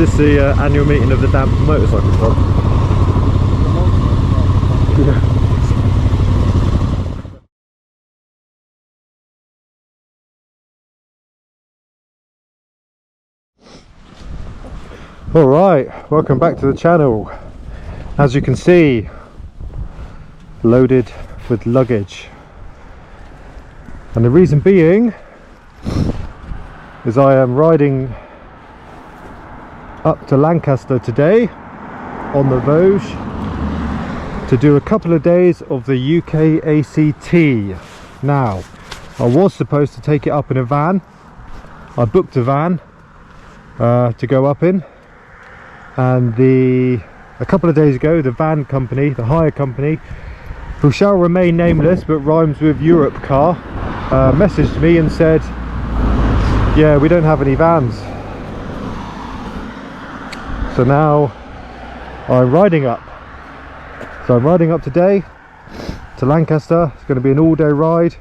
this the annual meeting of the Damp Motorcycle Club? Yeah. Alright, welcome back to the channel. As you can see, loaded with luggage. And the reason being is I am riding up to Lancaster today on the Voge to do a couple of days of the UK ACT. Now, I was supposed to take it up in a van. I booked a van to go up in, and a couple of days ago the van company, the hire company, who shall remain nameless but rhymes with Europe car, messaged me and said, yeah, we don't have any vans. So now I'm riding up. So I'm riding up today to Lancaster. It's going to be an all-day ride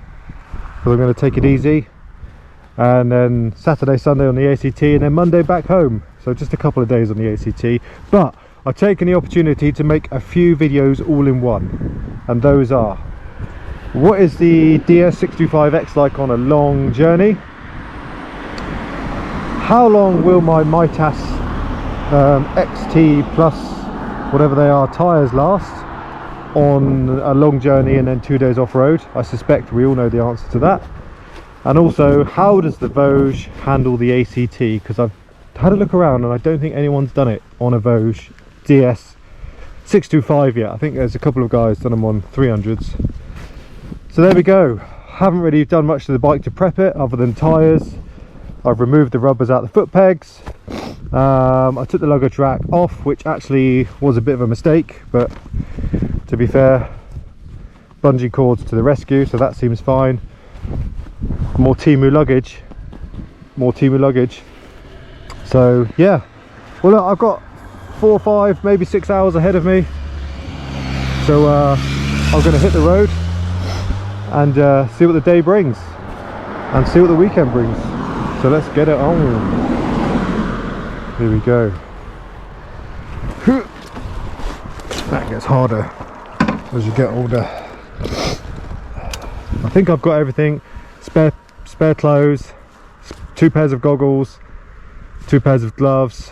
because I'm going to take it easy, and then Saturday, Sunday on the ACT, and then Monday back home. So just a couple of days on the ACT, but I've taken the opportunity to make a few videos all in one, and those are: what is the DS625X like on a long journey? How long will my Mitas XT plus whatever they are tyres last on a long journey and then 2 days off-road? I suspect we all know the answer to that. And also, how does the Voge handle the ACT? Because I've had a look around and I don't think anyone's done it on a Voge DS625 yet. I think there's a couple of guys done them on 300s. So there we go. Haven't really done much to the bike to prep it other than tyres. I've removed the rubbers out the foot pegs. I took the luggage rack off, which actually was a bit of a mistake, but to be fair, bungee cords to the rescue, so that seems fine. More Timu luggage. So yeah, well look, I've got 4, 5, maybe 6 hours ahead of me, so I'm going to hit the road and see what the day brings and see what the weekend brings. So let's get it on. Here we go. That gets harder as you get older. I think I've got everything. Spare clothes, 2 pairs of goggles, 2 pairs of gloves.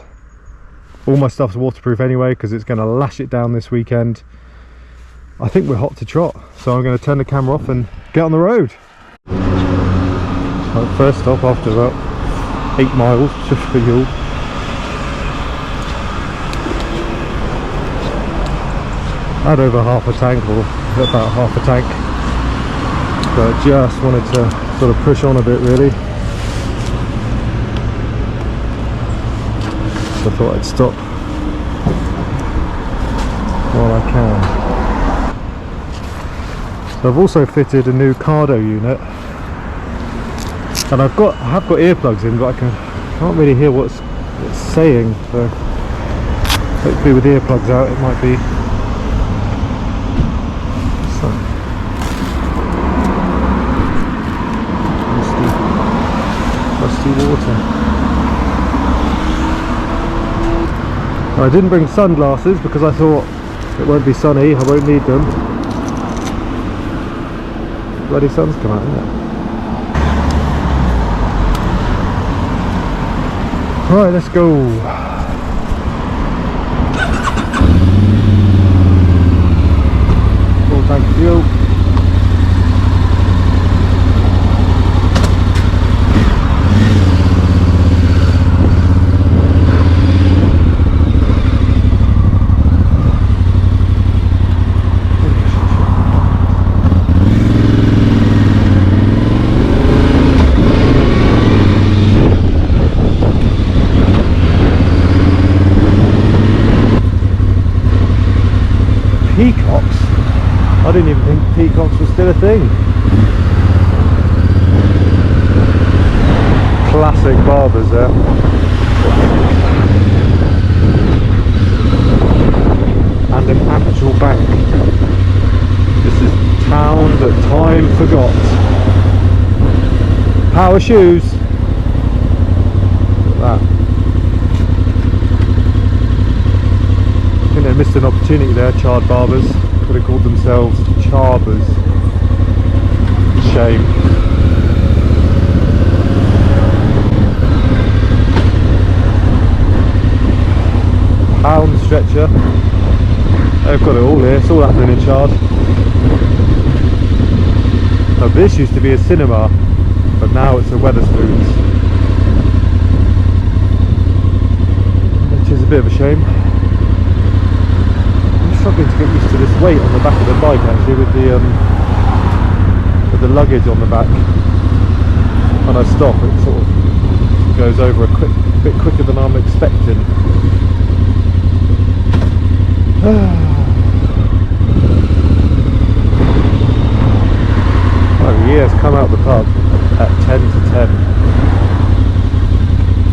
All my stuff's waterproof anyway because it's going to lash it down this weekend. I think we're hot to trot, so I'm going to turn the camera off and get on the road. First stop after about 8 miles, just for you. I had over half a tank, or about half a tank, but just wanted to sort of push on a bit really. So I thought I'd stop while I can. So I've also fitted a new cardo unit. And I have got earplugs in, but I can't really hear what it's saying, so hopefully with earplugs out it might be some rusty water. I didn't bring sunglasses because I thought it won't be sunny, I won't need them. Bloody sun's come out, isn't it? Right, let's go. Full tank of fuel. Peacocks? I didn't even think peacocks were still a thing. Classic barbers there. And an actual bank. This is town that time forgot. Power shoes. Look at that. opportunity there, Chard Barbers. Could have called themselves Charbers. Shame. Pound stretcher. They've got it all here. It's all happening in Chard. Now this used to be a cinema, but now it's a Wetherspoons, which is a bit of a shame. I'm struggling to get used to this weight on the back of the bike actually, with the luggage on the back. When I stop, it sort of goes over a bit quicker than I'm expecting. Oh, he has come out the pub at 10 to 10.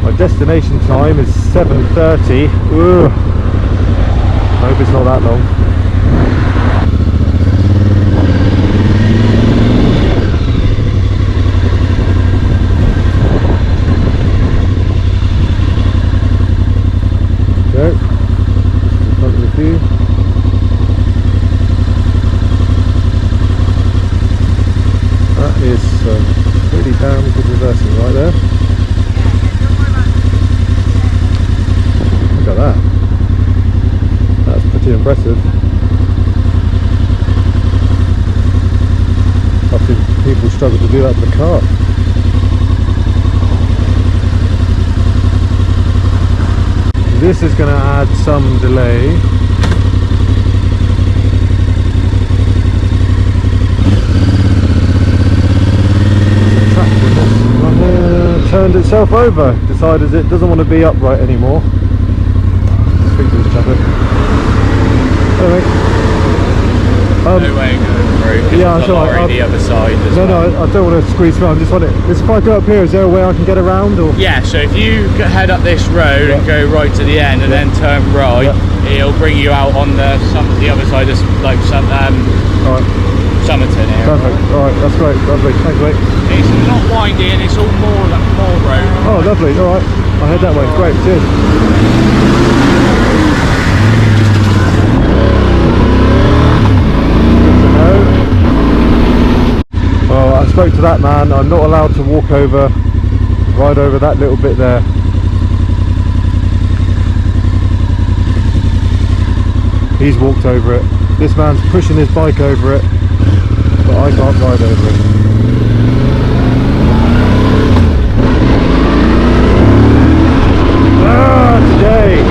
My destination time is 7:30. Ugh. I hope it's not that long. So, in front of the view. That is pretty damn good reversing right there. Look at that. That's pretty impressive. I think people struggle to do that with the car. This is going to add some delay. Turned itself over, decided it doesn't want to be upright anymore. Speak to this chapper. Anyway. No way going through, yeah, I'm sure. The other side as no, well. No, I don't want to squeeze through. I just want it. If I go up here, is there a way I can get around? Or? Yeah, so if you head up this road and go right to the end and then turn right, it'll bring you out on the other side, like some Alright. Somerton here. Perfect. Alright, that's great. Lovely. Thanks, mate. It's not windy and it's all more road. Oh, lovely. Alright. I'll head that way. Great. Cheers. Well, I spoke to that man. I'm not allowed to ride over that little bit there. He's walked over it. This man's pushing his bike over it, but I can't ride over it. Today!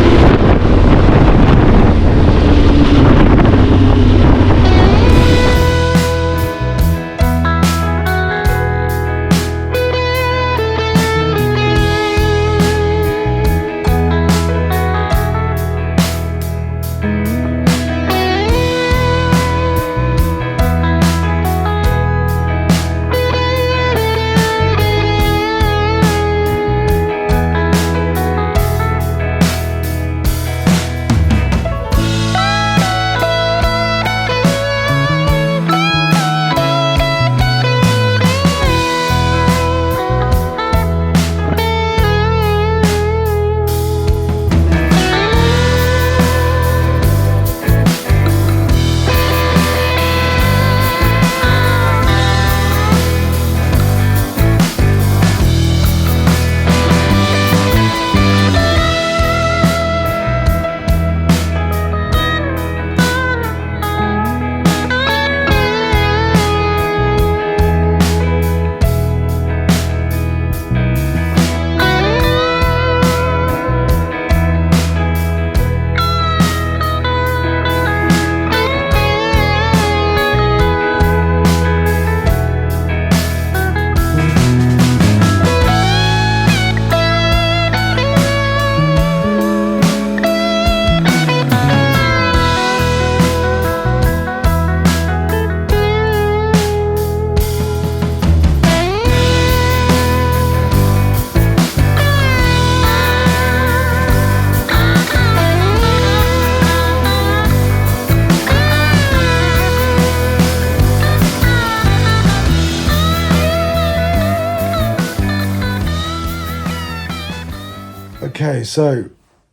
Okay, so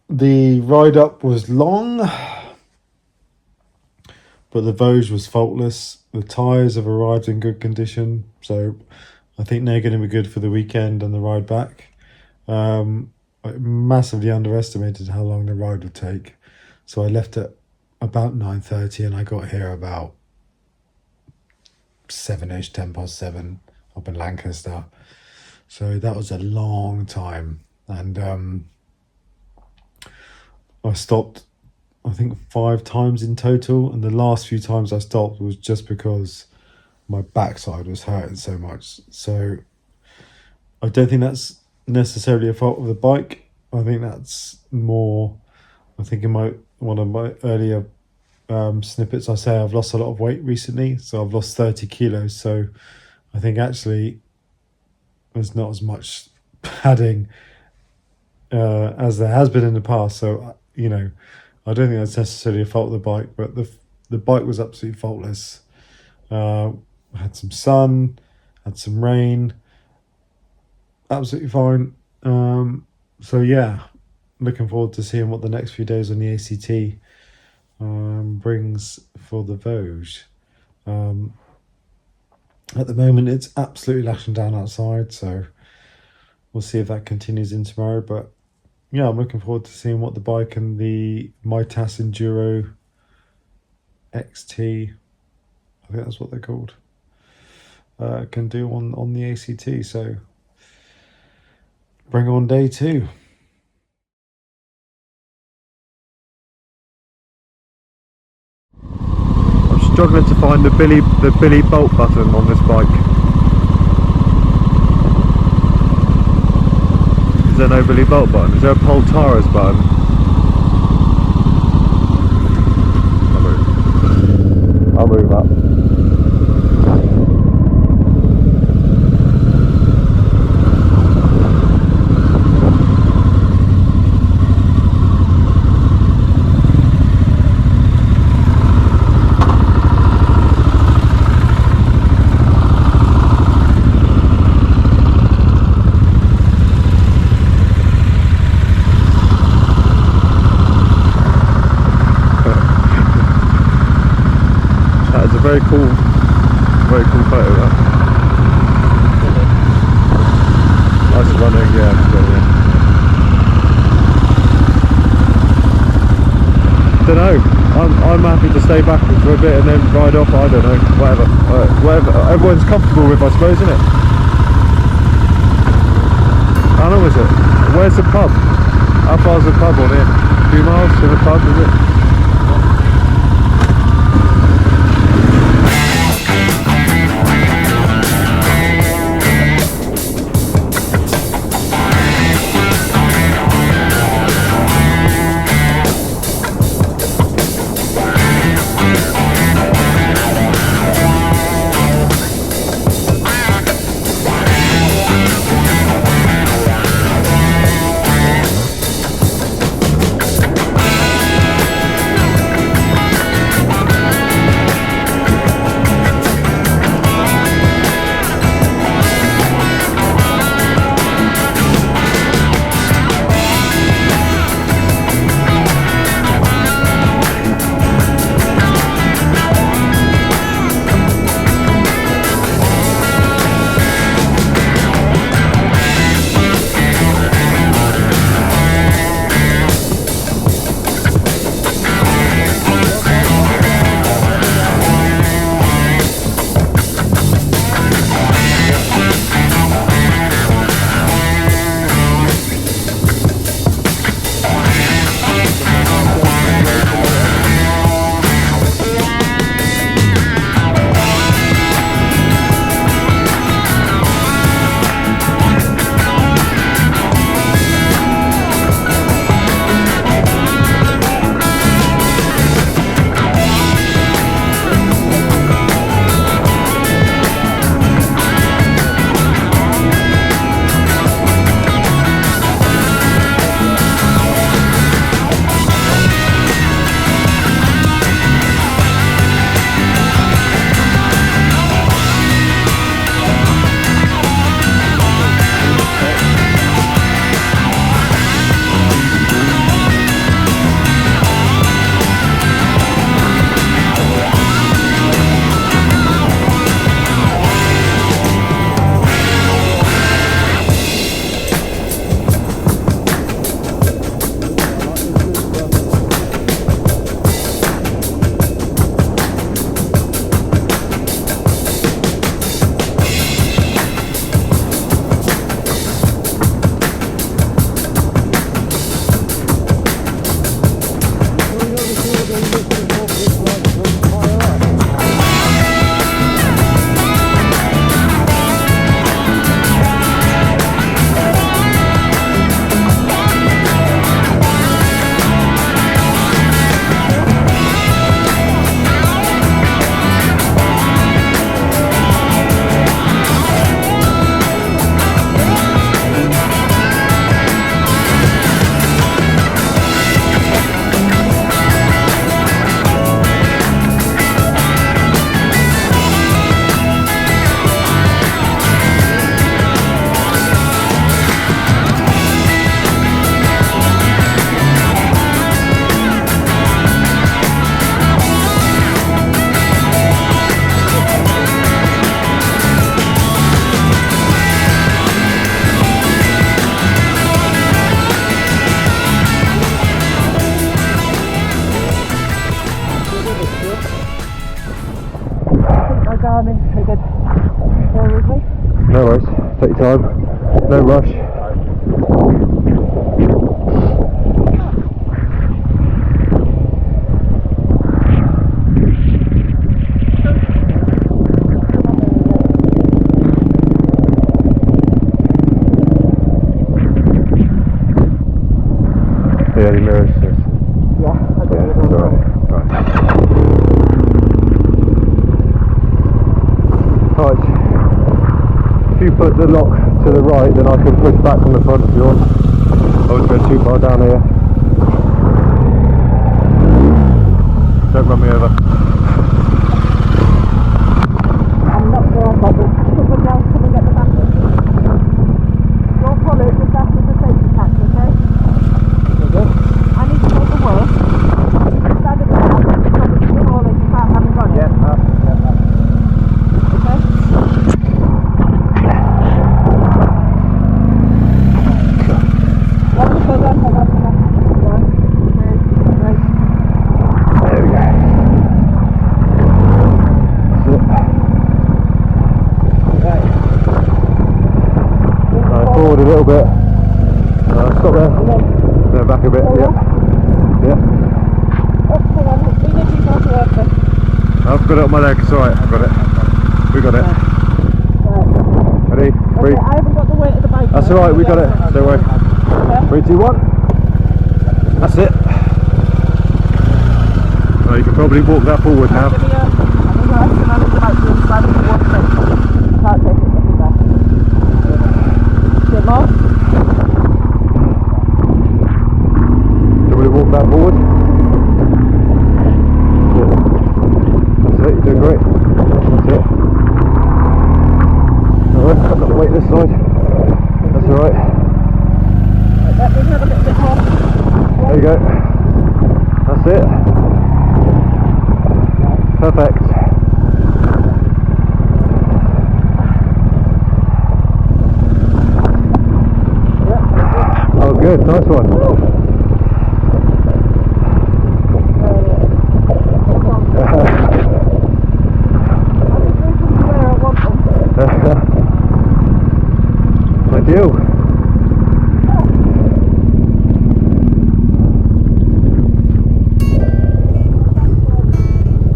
the ride up was long. but the Voge was faultless. The tyres have arrived in good condition, so I think they're going to be good for the weekend and the ride back. I massively underestimated how long the ride would take, so I left at about 9:30 and I got here about 7ish, 7:10 up in Lancaster. So that was a long time, and I stopped I think 5 times in total, and the last few times I stopped was just because my backside was hurting so much. So I don't think that's necessarily a fault of the bike. I think that's more, I think in one of my earlier snippets I say I've lost a lot of weight recently, so I've lost 30 kilos. So I think actually there's not as much padding as there has been in the past. So you know, I don't think that's necessarily a fault of the bike, but the bike was absolutely faultless. Had some sun, had some rain, absolutely fine. So yeah, looking forward to seeing what the next few days on the ACT brings for the Voge. At the moment it's absolutely lashing down outside, so we'll see if that continues in tomorrow. But yeah, I'm looking forward to seeing what the bike and the Mitas Enduro XT, I think that's what they're called, can do on the ACT. So bring on day 2. I'm struggling to find the Billy Bolt button on this bike. Is there no Billy Bolt button? Is there a Tyres button? I'll move up. Very cool photo there. Nice running, yeah. Don't know. I'm happy to stay back for a bit and then ride off. I don't know. Whatever everyone's comfortable with, I suppose, isn't it? How long is it? Where's the pub? How far's the pub on here? 2 miles to the pub, is it? time, no rush. Yeah, the mirror assist. Yeah, That's alright. Right. If you put the lock to the right, then I can push back on the front if you want. I wouldn't go too far down here. Don't run me over. I'm not sure I've got this. Someone else come and get the battery. You'll follow it just after the safety catch, okay? Okay. I need to make the work. Stand at the back, because it's falling, you haven't got it. Yeah, Okay? One further, hold on. 1, 2, 3. There we go. Forward a little bit. Stop there. Then back a bit. Yeah. Yeah. Oh, hold on. Lean it too far to work then. I've got it on my leg. It's alright. I've got it. We got it. Right. Ready? Three. Okay, I haven't got the weight of the bike. That's alright. We got it. Don't worry. 3, 2, 1. That's it. Well, you can probably walk that forward now. Give me a... I think I can manage about the inside of the water thing. Can't take it from there. Bit more. Do we walk that forward? That's it, you're doing great. That's it. Alright, I've got the weight this side. That's alright. Let me have a little bit more. There you go. That's it. Perfect. Oh good, nice one. Ideal.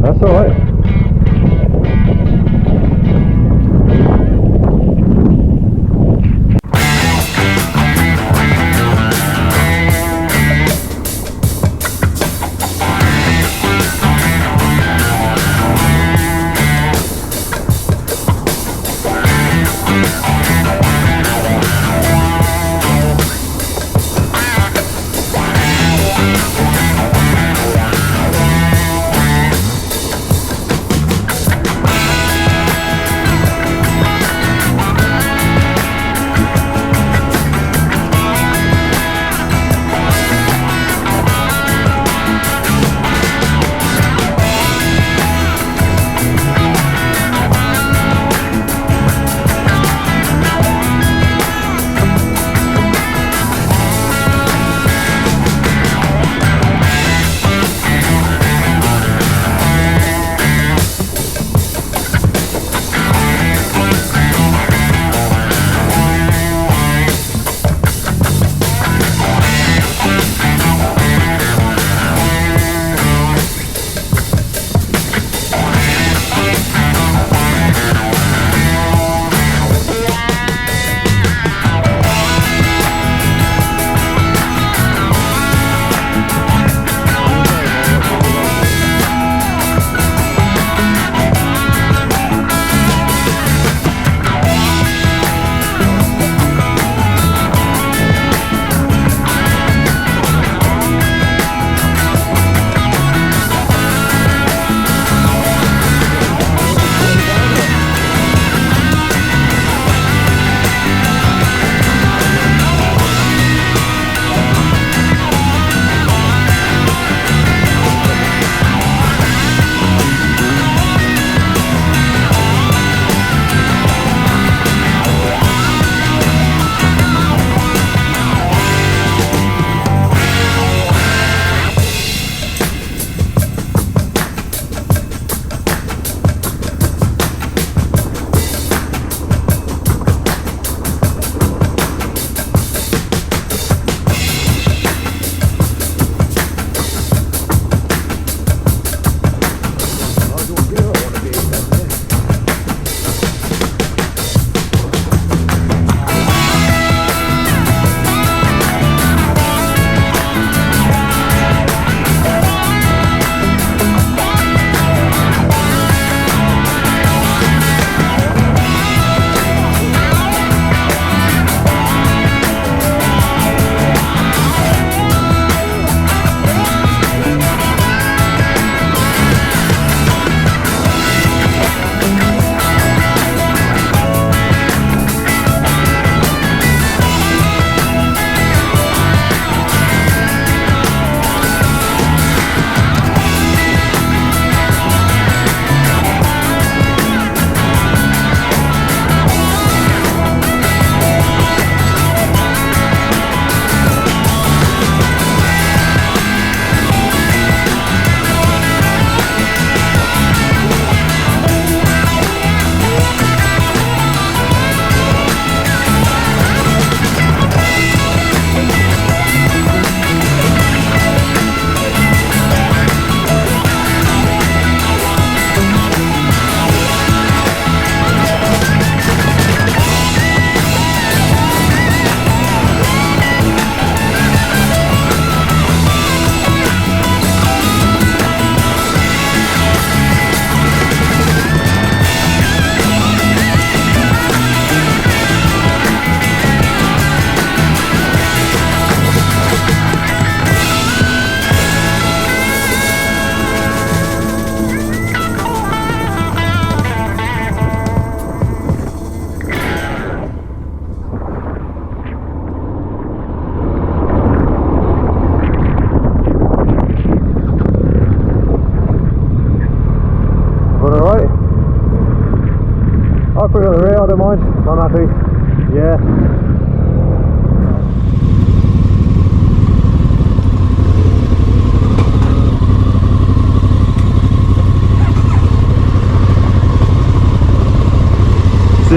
That's alright.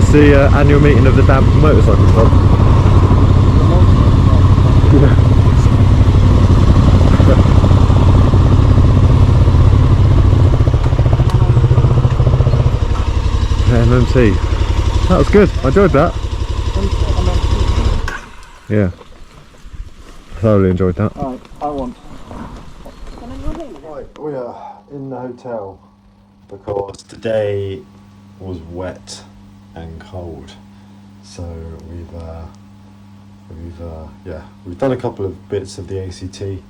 this the annual meeting of the Damp Motorcycle Club? MMT. That was good. I enjoyed that. Yeah. Thoroughly enjoyed that. Alright, I want. Right, we are in the hotel because today was wet and cold. So we've done a couple of bits of the ACT.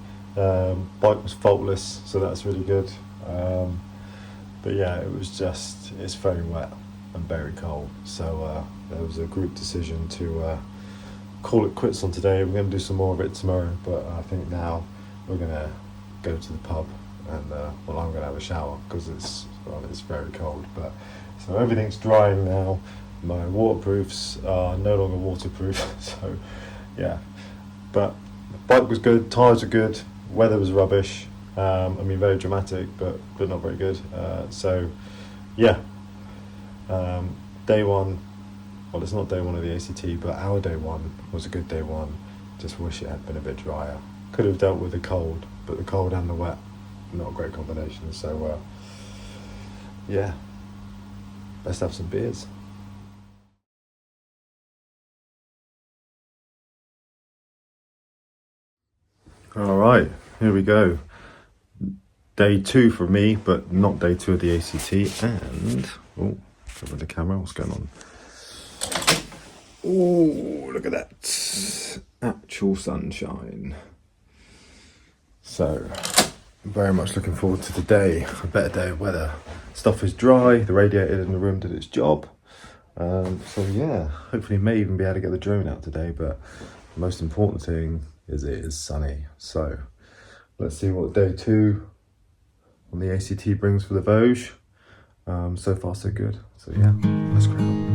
Bike was faultless, so that's really good. But yeah, it's very wet and very cold. So there was a group decision to call it quits on today. We're going to do some more of it tomorrow, but I think now we're going to go to the pub and I'm going to have a shower because it's very cold. But so everything's drying now. My waterproofs are no longer waterproof. So yeah, but the bike was good, tyres were good, weather was rubbish. Very dramatic, but not very good. So yeah, day one. Well, it's not day one of the ACT, but our day one was a good day one. Just wish it had been a bit drier. Could have dealt with the cold, but the cold and the wet, not a great combination. So yeah, let's have some beers. All right, here we go. Day two for me, but not day two of the ACT. And over the camera, what's going on? Oh, look at that. Actual sunshine. So, very much looking forward to today. A better day of weather. Stuff is dry, the radiator in the room did its job. So yeah, hopefully may even be able to get the drone out today, but the most important thing is it is sunny. So, let's see what day two on the ACT brings for the Voge. So far so good. So yeah, let's crack on.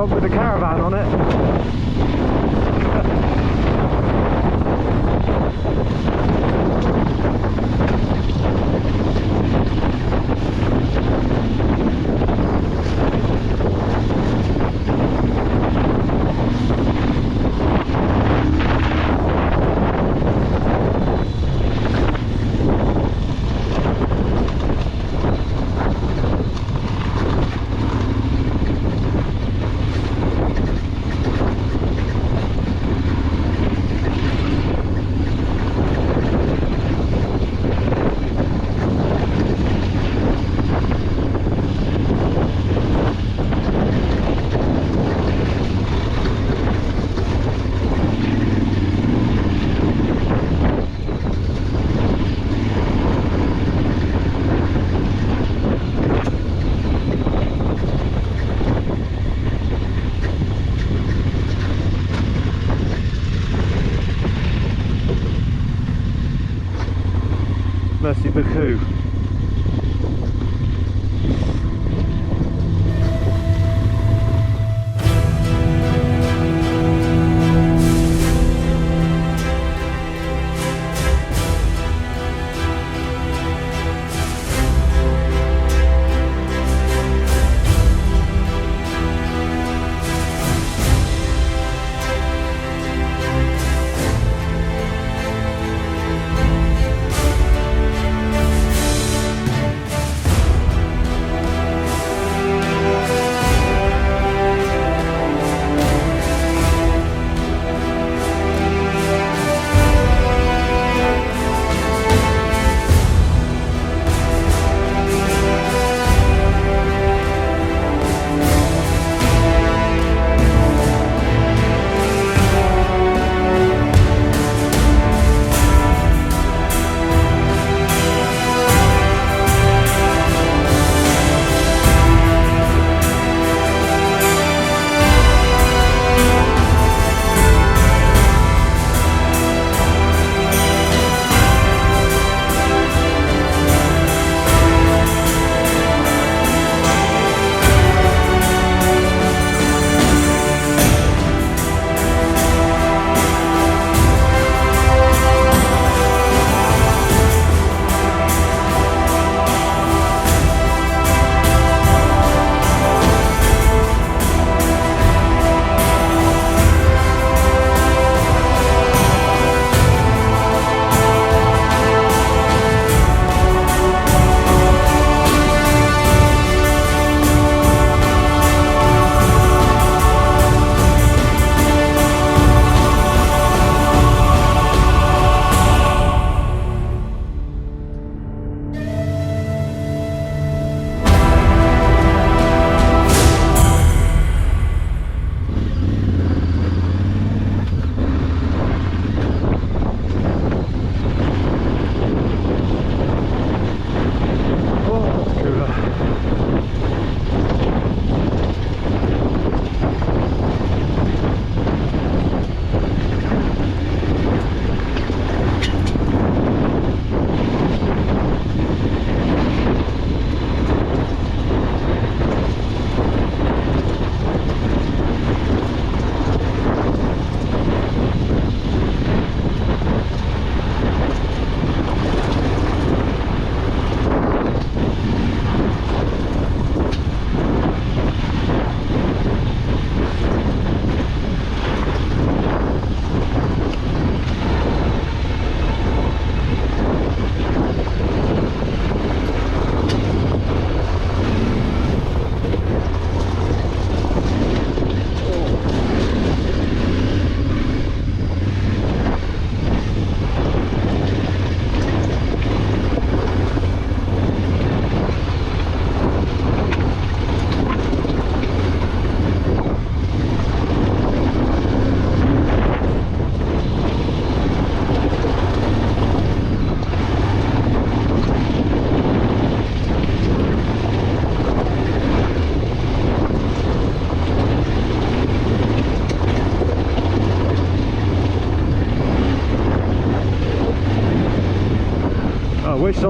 With a caravan on it.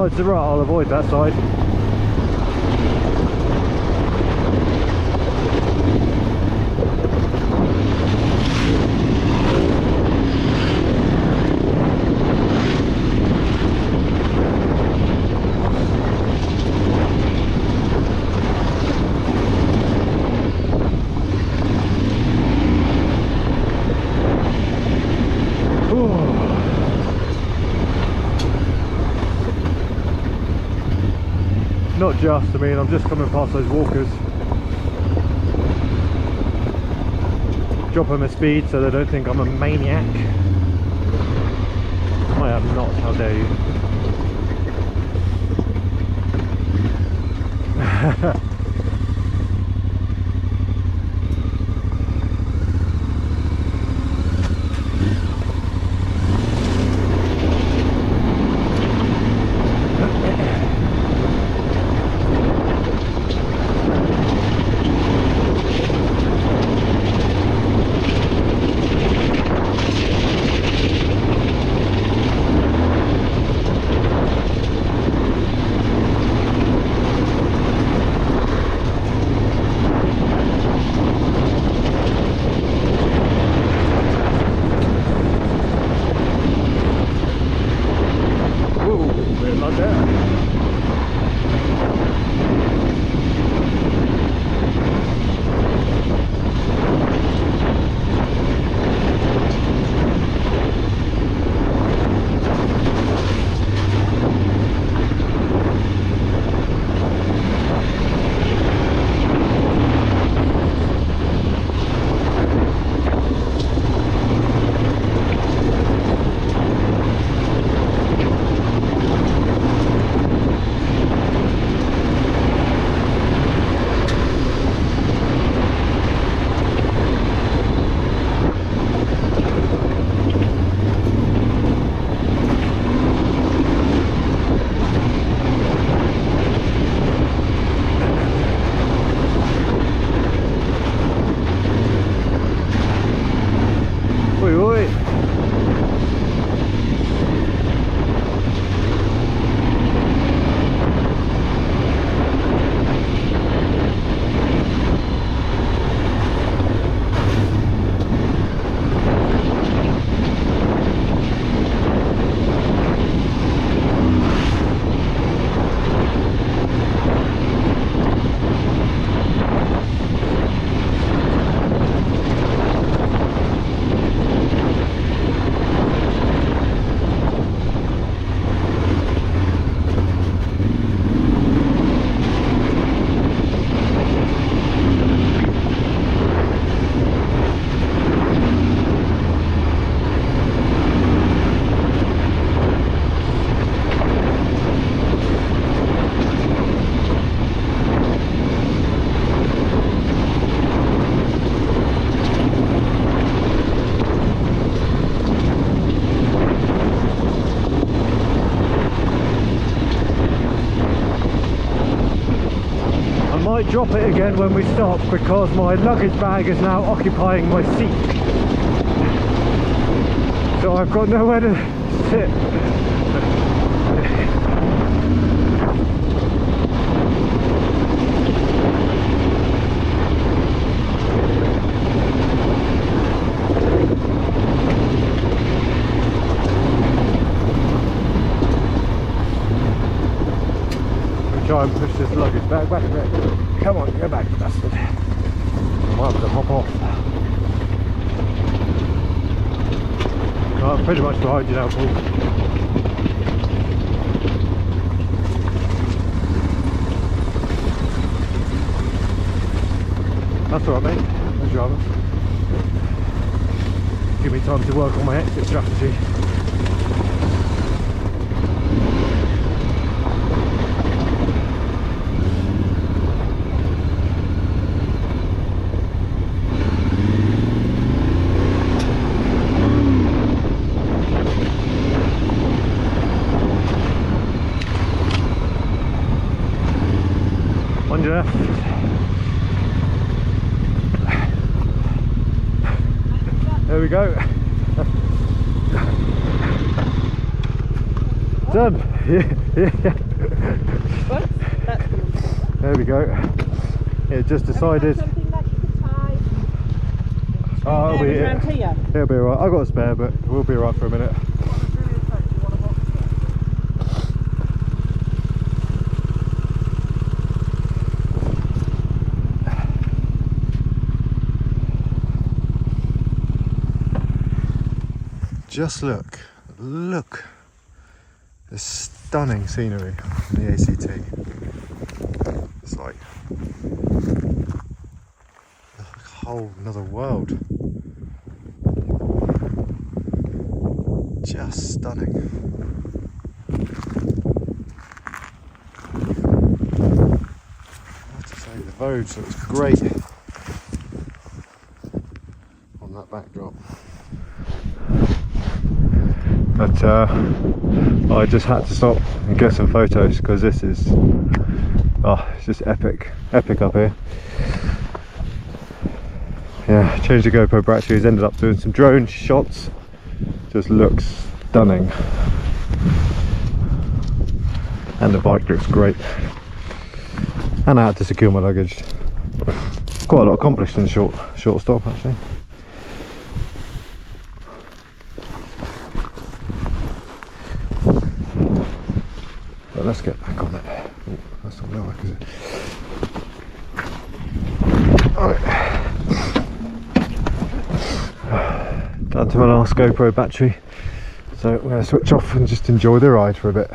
side's the rut, I'll avoid that side. Not just, I mean, I'm just coming past those walkers. Dropping my speed so they don't think I'm a maniac. I am not, how dare you. Drop it again when we stop because my luggage bag is now occupying my seat, so I've got nowhere to sit. Try and push this luggage bag back a bit. Come on, go back, bastard. I'll have to hop off. Well, I'm pretty much behind you now, Paul. That's alright, mate. No drama. Give me time to work on my exit strategy. On your left. There we go. Done. But that's good. There we go. It just decided. Something that you can tie. Oh, it'll be, Around here. it'll be alright. I've got a spare, but we'll be alright for a minute. Just look the stunning scenery in the ACT. It's like a whole another world. Just stunning. I have to say, the Voge looks great on that backdrop. But I just had to stop and get some photos because this is, it's just epic up here. Yeah, changed the GoPro batteries, ended up doing some drone shots. Just looks stunning, and the bike looks great. And I had to secure my luggage. Quite a lot accomplished in a short stop actually. But let's get back on it. Ooh, that's not gonna work, is it? Alright. Down to my last GoPro battery. So I'm going to switch off and just enjoy the ride for a bit.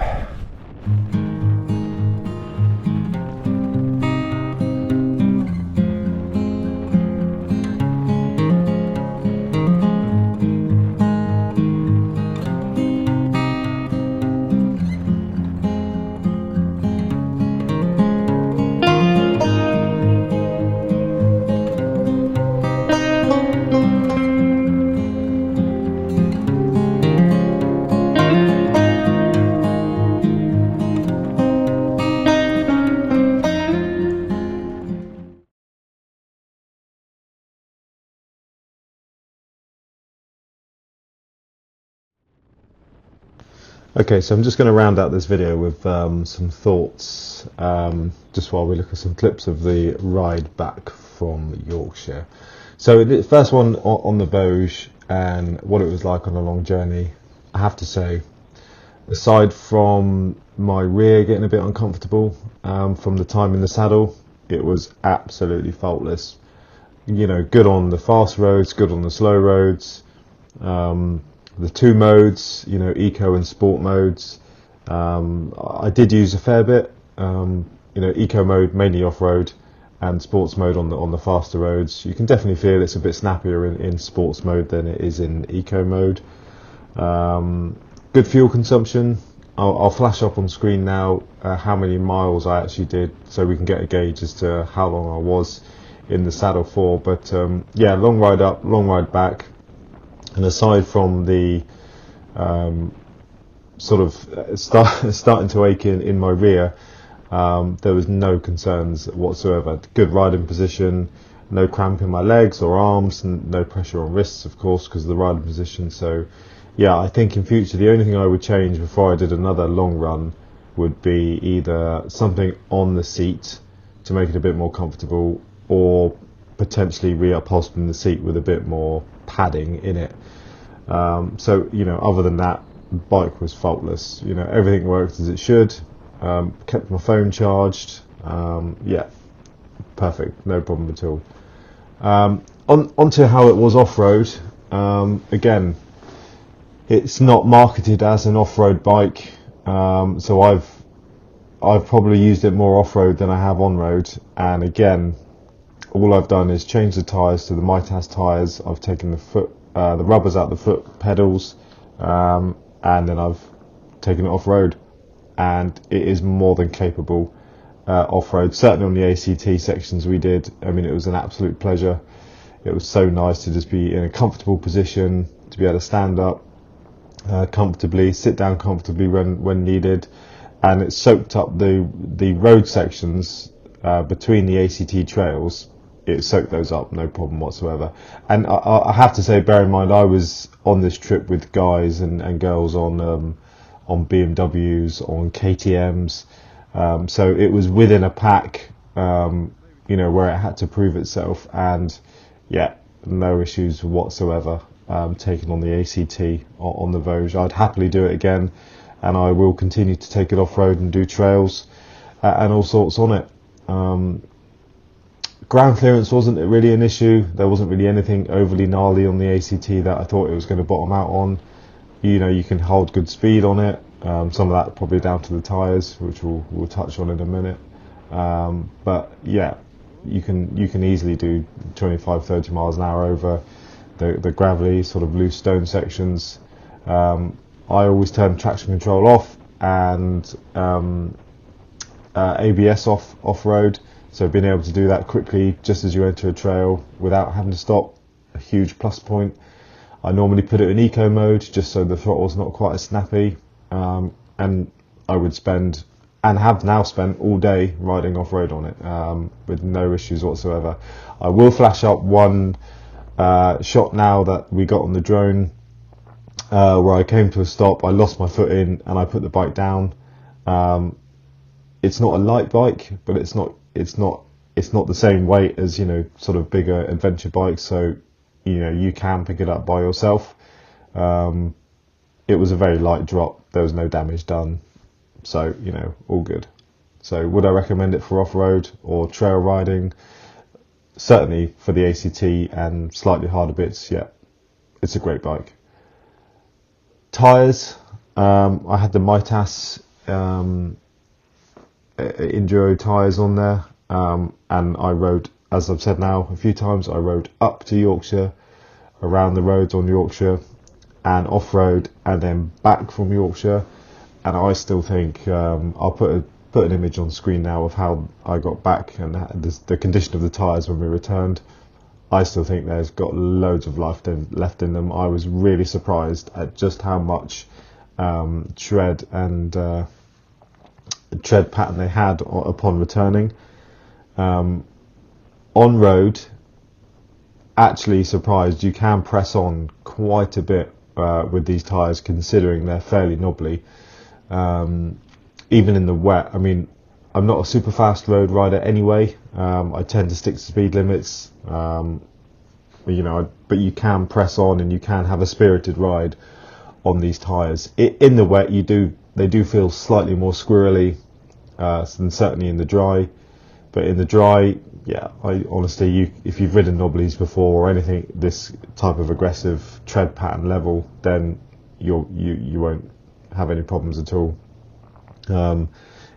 Okay, so I'm just going to round out this video with some thoughts, just while we look at some clips of the ride back from Yorkshire. So the first one on the Voge and what it was like on a long journey, I have to say, aside from my rear getting a bit uncomfortable from the time in the saddle, it was absolutely faultless. You know, good on the fast roads, good on the slow roads. The two modes, you know, eco and sport modes, I did use a fair bit. You know, eco mode mainly off-road, and sports mode on the faster roads. You can definitely feel it's a bit snappier in sports mode than it is in eco mode. Good fuel consumption. I'll flash up on screen now how many miles I actually did, so we can get a gauge as to how long I was in the saddle for. But yeah, long ride up, long ride back. And aside from the sort of starting to ache in my rear, there was no concerns whatsoever. Good riding position, no cramp in my legs or arms, and no pressure on wrists, of course, because of the riding position. So yeah, I think in future the only thing I would change before I did another long run would be either something on the seat to make it a bit more comfortable, or potentially reupholstering the seat with a bit more padding in it. So, you know, other than that, the bike was faultless. You know, everything worked as it should. Kept my phone charged. Yeah, perfect, no problem at all. Onto how it was off-road. Again, it's not marketed as an off-road bike, so I've probably used it more off-road than I have on-road. And again, all I've done is change the tyres to the Mitas tyres. I've taken the rubbers out the foot pedals, and then I've taken it off-road, and it is more than capable off-road. Certainly on the ACT sections we did, I mean, it was an absolute pleasure. It was so nice to just be in a comfortable position, to be able to stand up comfortably, sit down comfortably when needed, and it soaked up the road sections between the ACT trails. It soaked those up, no problem whatsoever. And I have to say, bear in mind, I was on this trip with guys and girls on on BMWs, on KTMs. So it was within a pack, where it had to prove itself, and yeah, no issues whatsoever taking on the ACT on the Voge. I'd happily do it again, and I will continue to take it off-road and do trails and all sorts on it. Ground clearance wasn't really an issue. There wasn't really anything overly gnarly on the ACT that I thought it was going to bottom out on. You can hold good speed on it. Some of that probably down to the tyres, which we'll touch on in a minute. But yeah, you can easily do 25-30 miles an hour over the gravelly sort of loose stone sections. I always turn traction control off and ABS off-road. So being able to do that quickly just as you enter a trail without having to stop, a huge plus point. I normally put it in eco mode just so the throttle's not quite as snappy, and I would spend, and have now spent, all day riding off-road on it with no issues whatsoever. I will flash up one shot now that we got on the drone where I came to a stop, I lost my footing and I put the bike down. It's not a light bike, but it's not the same weight as sort of bigger adventure bikes, so you can pick it up by yourself. It was a very light drop, there was no damage done, so all good. So would I recommend it for off-road or trail riding? Certainly for the ACT and slightly harder bits, yeah, it's a great bike. Tyres, I had the Mitas Enduro tyres on there, and I rode, as I've said now a few times, I rode up to Yorkshire, around the roads on Yorkshire, and off-road, and then back from Yorkshire, and I still think I'll put an image on screen now of how I got back and the condition of the tyres when we returned. I still think there's got loads of life left in them. I was really surprised at just how much tread and tread pattern they had upon returning. On road, actually surprised you can press on quite a bit with these tyres, considering they're fairly knobbly. Even in the wet, I mean, I'm not a super fast road rider anyway. I tend to stick to speed limits, but you can press on and you can have a spirited ride on these tyres. In the wet, they do feel slightly more squirrely than certainly in the dry. But in the dry, yeah, I honestly, if you've ridden knobblies before or anything this type of aggressive tread pattern level, then you won't have any problems at all.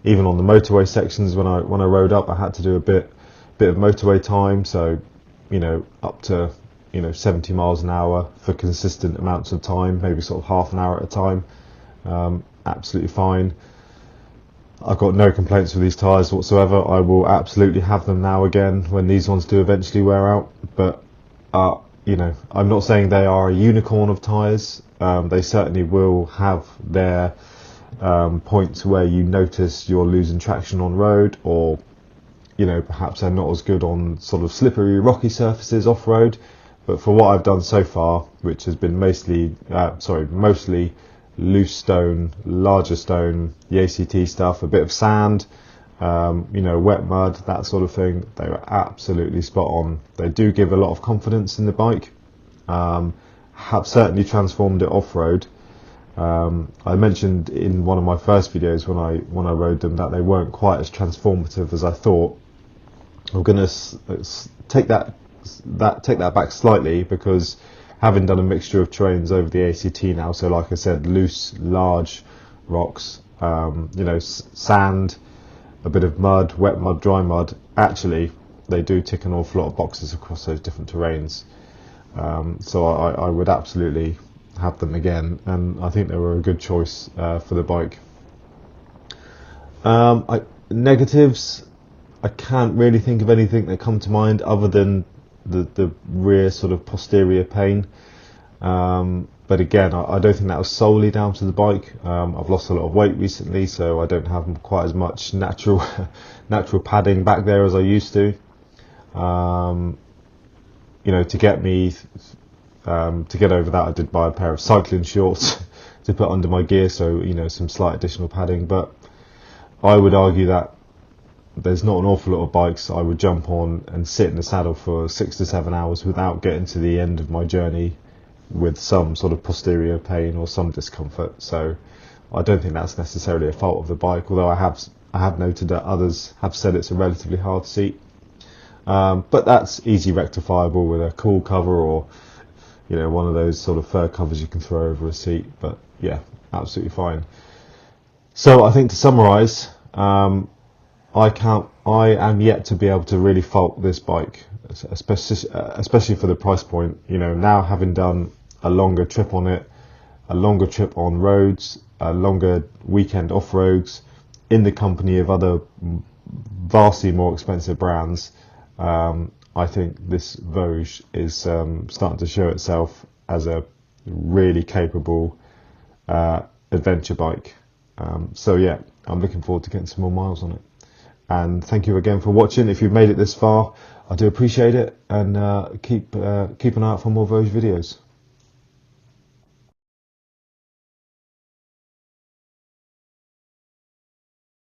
Even on the motorway sections, when I rode up, I had to do a bit of motorway time, so up to 70 miles an hour for consistent amounts of time, maybe sort of half an hour at a time. Absolutely fine. I've got no complaints with these tyres whatsoever. I will absolutely have them now again when these ones do eventually wear out. But I'm not saying they are a unicorn of tyres. They certainly will have their points where you notice you're losing traction on road, or perhaps they're not as good on sort of slippery, rocky surfaces off road. But for what I've done so far, which has been mostly loose stone, larger stone, the ACT stuff, a bit of sand, wet mud, that sort of thing, they were absolutely spot on. They do give a lot of confidence in the bike. Have certainly transformed it off-road. I mentioned in one of my first videos when I rode them that they weren't quite as transformative as I thought. I'm going to take that back slightly, because having done a mixture of terrains over the ACT now, so like I said, loose, large rocks, sand, a bit of mud, wet mud, dry mud, actually they do tick an awful lot of boxes across those different terrains. So I would absolutely have them again, and I think they were a good choice for the bike. Negatives, I can't really think of anything that come to mind other than the rear sort of posterior pain, but again, I don't think that was solely down to the bike. I've lost a lot of weight recently, so I don't have quite as much natural padding back there as I used to. To get over that, I did buy a pair of cycling shorts to put under my gear, so you know, some slight additional padding. But I would argue that there's not an awful lot of bikes I would jump on and sit in the saddle for 6 to 7 hours without getting to the end of my journey with some sort of posterior pain or some discomfort. So I don't think that's necessarily a fault of the bike, although I have noted that others have said it's a relatively hard seat. But that's easy rectifiable with a cool cover, or you know, one of those sort of fur covers you can throw over a seat. But yeah, absolutely fine. So I think to summarise, I am yet to be able to really fault this bike, especially for the price point. You know, now having done a longer trip on it, a longer trip on roads, a longer weekend off-roads, in the company of other vastly more expensive brands, I think this Voge is starting to show itself as a really capable adventure bike. So yeah, I'm looking forward to getting some more miles on it. And thank you again for watching. If you've made it this far, I do appreciate it, and keep an eye out for more Voge videos.